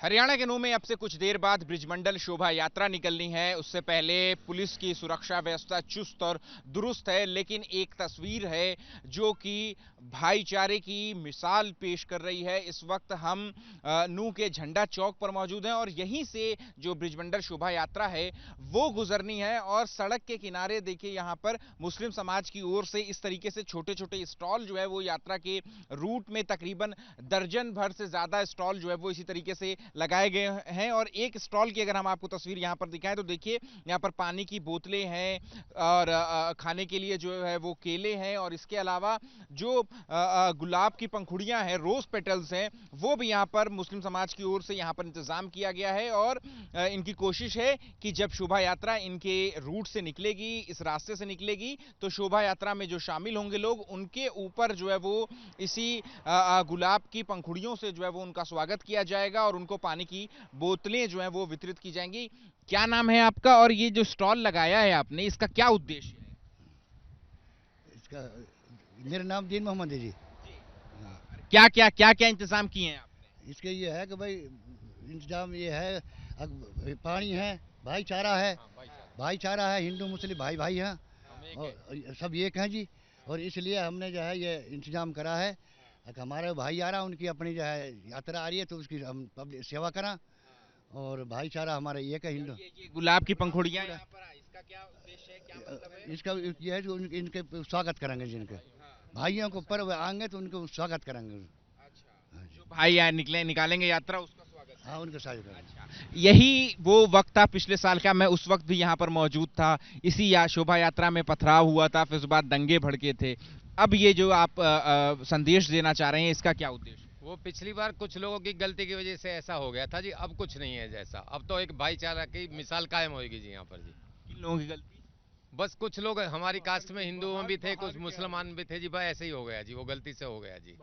हरियाणा के नूह में अब से कुछ देर बाद ब्रिजमंडल शोभा यात्रा निकलनी है। उससे पहले पुलिस की सुरक्षा व्यवस्था चुस्त और दुरुस्त है, लेकिन एक तस्वीर है जो कि भाईचारे की मिसाल पेश कर रही है। इस वक्त हम नूह के झंडा चौक पर मौजूद हैं और यहीं से जो ब्रिजमंडल शोभा यात्रा है वो गुजरनी है। और सड़क के किनारे देखिए, यहाँ पर मुस्लिम समाज की ओर से इस तरीके से छोटे छोटे स्टॉल जो है वो यात्रा के रूट में तकरीबन दर्जन भर से ज्यादा स्टॉल जो है वो इसी तरीके से लगाए गए हैं। और एक स्टॉल की अगर हम आपको तस्वीर यहां पर दिखाएं तो देखिए, यहां पर पानी की बोतलें हैं और खाने के लिए जो है वो केले हैं, और इसके अलावा जो गुलाब की पंखुड़ियां हैं, रोज पेटल्स हैं, वो भी यहां पर मुस्लिम समाज की ओर से यहां पर इंतजाम किया गया है। और इनकी कोशिश है कि जब शोभा यात्रा इनके रूट से निकलेगी, इस रास्ते से निकलेगी, तो शोभा यात्रा में जो शामिल होंगे लोग, उनके ऊपर जो है वो इसी गुलाब की पंखुड़ियों से जो है वो उनका स्वागत किया जाएगा और उनको पानी की बोतलें जो हैं वो वितरित की जाएंगी। क्या नाम है आपका, और ये जो स्टॉल लगाया है आपने, इसका क्या उद्देश्य है? इसका मेरा नाम दीन मोहम्मद है जी। हाँ। क्या क्या इंतजाम किए हैं आपने? इसके ये है कि भाई इंतजाम ये है, पानी है, भाईचारा है। भाईचारा है, हिंदू मुस्लिम भाई भाई हैं और सब एक हैं जी। और इसलिए हमने जो है ये इंतजाम करा है कि हमारे भाई आ रहा उनकी अपनी जो है यात्रा आ रही है, तो उसकी हम पब्लिक सेवा करा। और भाईचारा हमारा एक है हिंदू। ये गुलाब की पंखुड़ियां यहाँ पर, इसका क्या उद्देश्य है, क्या मतलब है? इसका ये है जो इनके स्वागत करेंगे जिनके भाइयों को पर्व आएंगे तो उनको स्वागत करेंगे। अच्छा, हाँ जी। जो भाई निकालेंगे यात्रा, उसका स्वागत हाँ, उनके स्वागत करेंगे। अच्छा, यही वो वक्त था पिछले साल का, मैं उस वक्त भी यहाँ पर मौजूद था। इसी शोभा यात्रा में पथराव हुआ था, फिर उसके बाद दंगे भड़के थे। अब ये जो आप संदेश देना चाह रहे हैं, इसका क्या उद्देश्य? वो पिछली बार कुछ लोगों की गलती की वजह से ऐसा हो गया था जी। अब कुछ नहीं है जैसा, अब तो एक भाईचारा की मिसाल कायम होगी जी यहाँ पर जी। किन लोगों की गलती? बस कुछ लोग हमारी कास्ट में हिंदुओं में भी थे, कुछ मुसलमान भी थे जी। भाई ऐसे ही हो गया जी, वो गलती से हो गया जी।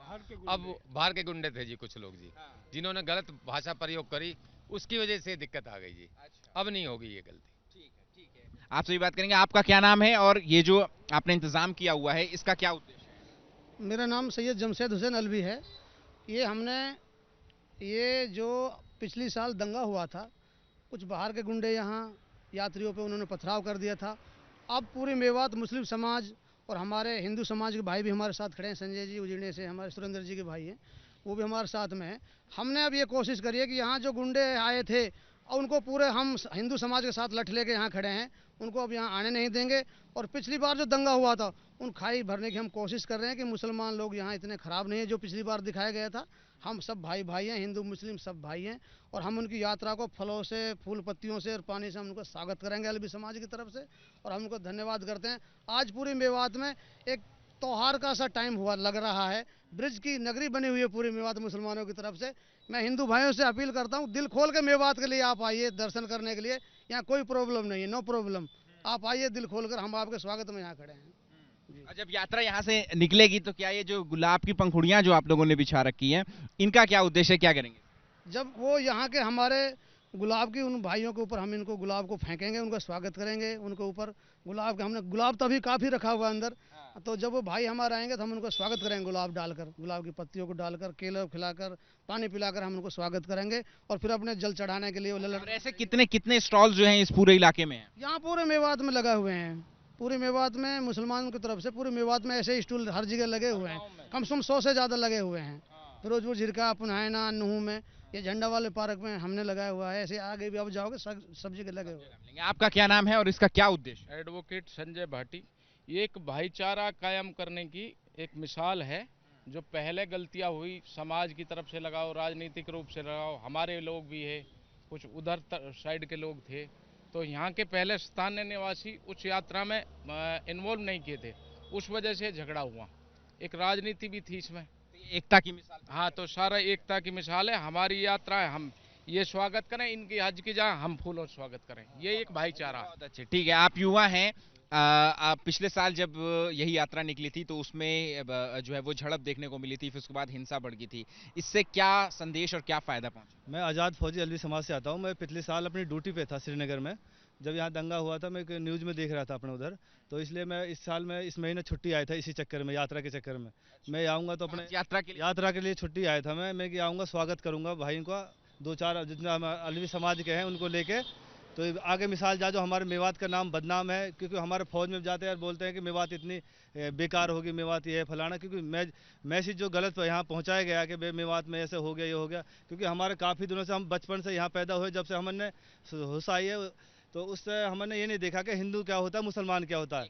अब बाहर के गुंडे थे जी कुछ लोग जी, जिन्होंने गलत भाषा प्रयोग करी, उसकी वजह से दिक्कत आ गई जी। अब नहीं होगी ये गलती। ठीक है, आपसे भी बात करेंगे। आपका क्या नाम है, और ये जो आपने इंतजाम किया हुआ है, इसका क्या उद्देश्य है? मेरा नाम सैयद जमशेद हुसैन अलवी है। ये हमने ये जो पिछली साल दंगा हुआ था, कुछ बाहर के गुंडे यहाँ यात्रियों पे उन्होंने पथराव कर दिया था। अब पूरी मेवात मुस्लिम समाज और हमारे हिंदू समाज के भाई भी हमारे साथ खड़े हैं। संजय जी उजिड़ने से हमारे सुरेंद्र जी के भाई हैं, वो भी हमारे साथ में हैं। हमने अब ये कोशिश करी है कि यहाँ जो गुंडे आए थे और उनको पूरे हम हिंदू समाज के साथ लठ लेके यहाँ खड़े हैं, उनको अब यहाँ आने नहीं देंगे। और पिछली बार जो दंगा हुआ था उन खाई भरने की हम कोशिश कर रहे हैं कि मुसलमान लोग यहाँ इतने ख़राब नहीं है जो पिछली बार दिखाया गया था। हम सब भाई भाई हैं, हिंदू मुस्लिम सब भाई हैं। और हम उनकी यात्रा को फलों से, फूल पत्तियों से और पानी से हम उनका स्वागत करेंगे अलवी समाज की तरफ से, और हम उनको धन्यवाद करते हैं। आज पूरी मेवात में एक त्योहार का सा टाइम हुआ लग रहा है। ब्रिज की नगरी बनी हुई है पूरी मेवात मुसलमानों की तरफ से। मैं हिंदू भाइयों से अपील करता हूँ, दिल खोल के मेवात के लिए आप आइए दर्शन करने के लिए। यहाँ कोई प्रॉब्लम नहीं है, नो प्रॉब्लम। आप आइए दिल खोलकर, हम आपके स्वागत में यहाँ खड़े हैं। और जब यात्रा यहाँ से निकलेगी तो क्या ये जो गुलाब की पंखुड़ियां जो आप लोगों ने बिछा रखी हैं, इनका क्या उद्देश्य है, क्या करेंगे? जब वो यहाँ के हमारे गुलाब की उन भाइयों के ऊपर हम इनको गुलाब को फेंकेंगे, उनका स्वागत करेंगे। उनके ऊपर गुलाब का हमने गुलाब तो अभी काफ़ी रखा हुआ है अंदर। तो जब वो भाई हमारे आएंगे तो हम उनको स्वागत करेंगे, गुलाब डालकर, गुलाब की पत्तियों को डालकर, केले खिलाकर, पानी पिलाकर हम उनको स्वागत करेंगे। और फिर अपने जल चढ़ाने के लिए और ऐसे कितने कितने स्टॉल जो हैं इस पूरे इलाके में हैं? यहाँ पूरे मेवात में लगा हुए हैं। पूरे मेवात में मुसलमानों की तरफ से पूरे मेवात में ऐसे स्टूल हर जगह लगे हुए हैं। कम से कम 100 से ज़्यादा लगे हुए हैं। फिरोजपुर, झिरका, पुनैना, नूह में, ये झंडा वाले पार्क में हमने लगाया हुआ है। ऐसे आगे भी आप जाओगे सब जगह लगे हुए हैं। आपका क्या नाम है और इसका क्या उद्देश्य? एडवोकेट संजय भाटी। ये एक भाईचारा कायम करने की एक मिसाल है। जो पहले गलतियां हुई, समाज की तरफ से लगाओ, राजनीतिक रूप से लगाओ, हमारे लोग भी है, कुछ उधर साइड के लोग थे, तो यहाँ के पहले स्थानीय निवासी उस यात्रा में इन्वॉल्व नहीं किए थे, उस वजह से झगड़ा हुआ। एक राजनीति भी थी इसमें। एकता की मिसाल। हाँ, तो सारा एकता की मिसाल है। हमारी यात्रा है, हम ये स्वागत करें, इनकी हज की जहाँ हम फूलों से स्वागत करें। ये एक भाईचारा। बहुत अच्छे, ठीक है। आप युवा हैं। आप पिछले साल जब यही यात्रा निकली थी तो उसमें जो है वो झड़प देखने को मिली थी, फिर उसके बाद हिंसा बढ़ गई थी। इससे क्या संदेश और क्या फायदा पहुंचा? मैं आज़ाद फौजी अलवी समाज से आता हूं। मैं पिछले साल अपनी ड्यूटी पे था श्रीनगर में, जब यहाँ दंगा हुआ था। मैं न्यूज़ में देख रहा था अपने उधर, तो इसलिए मैं इस साल में इस महीने छुट्टी आया था इसी चक्कर में, यात्रा के चक्कर में। मैं आऊँगा तो अपने यात्रा के लिए छुट्टी आया था। मैं आऊँगा, स्वागत करूँगा भाई का, दो चार जितना अलवी समाज के हैं उनको लेके, तो आगे मिसाल जा जो हमारे मेवात का नाम बदनाम है, क्योंकि हमारे फौज में जाते हैं और बोलते हैं कि मेवात इतनी बेकार होगी, मेवात ये है फलाना, क्योंकि मैसेज जो गलत यहाँ पहुँचाया गया कि मेवात में ऐसे हो गया ये हो गया, क्योंकि हमारे काफ़ी दिनों से हम बचपन से यहाँ पैदा हुए, जब से हमने होश आई है तो उससे हमने ये नहीं देखा कि हिंदू क्या होता है मुसलमान क्या होता है।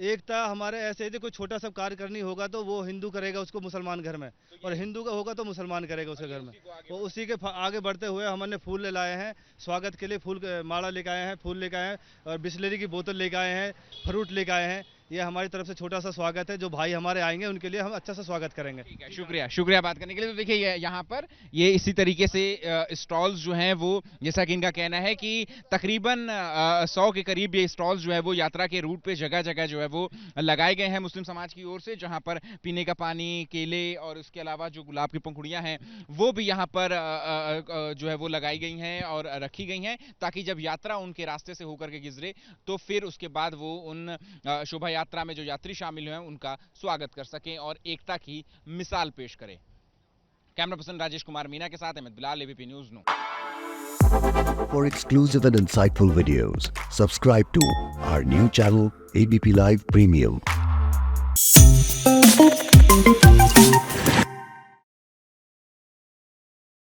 एकता हमारे ऐसे ही कोई छोटा सा कार्य करनी होगा तो वो हिंदू करेगा उसको मुसलमान घर में, और हिंदू का होगा तो मुसलमान करेगा उसके घर में। तो उसी के आगे बढ़ते हुए हमने फूल ले लाए हैं स्वागत के लिए, फूल माला लेके आए हैं, फूल लेके आए हैं, और बिस्लरी की बोतल लेके आए हैं, फ्रूट लेके आए हैं। ये हमारी तरफ से छोटा सा स्वागत है, जो भाई हमारे आएंगे उनके लिए हम अच्छा सा स्वागत करेंगे। शुक्रिया, शुक्रिया बात करने के लिए। तो देखिए यहाँ पर ये इसी तरीके से स्टॉल्स जो हैं वो, जैसा कि इनका कहना है कि तकरीबन 100 के करीब ये स्टॉल्स जो है वो यात्रा के रूट पे जगह जगह जो है वो लगाए गए हैं मुस्लिम समाज की ओर से, जहां पर पीने का पानी, केले और इसके अलावा जो गुलाब की पंखुड़ियां हैं वो भी यहाँ पर जो है वो लगाई गई हैं और रखी गई हैं, ताकि जब यात्रा उनके रास्ते से होकर के गुजरे तो फिर उसके बाद वो उन शोभा यात्रा में जो यात्री शामिल हैं उनका स्वागत कर सकें और एकता की मिसाल पेश करें। कैमरा पर्सन राजेश कुमार मीना के साथ अहमद बिलाल, एबीपी न्यूज़ नो। For exclusive and insightful videos, subscribe to our new channel ABP Live Premium.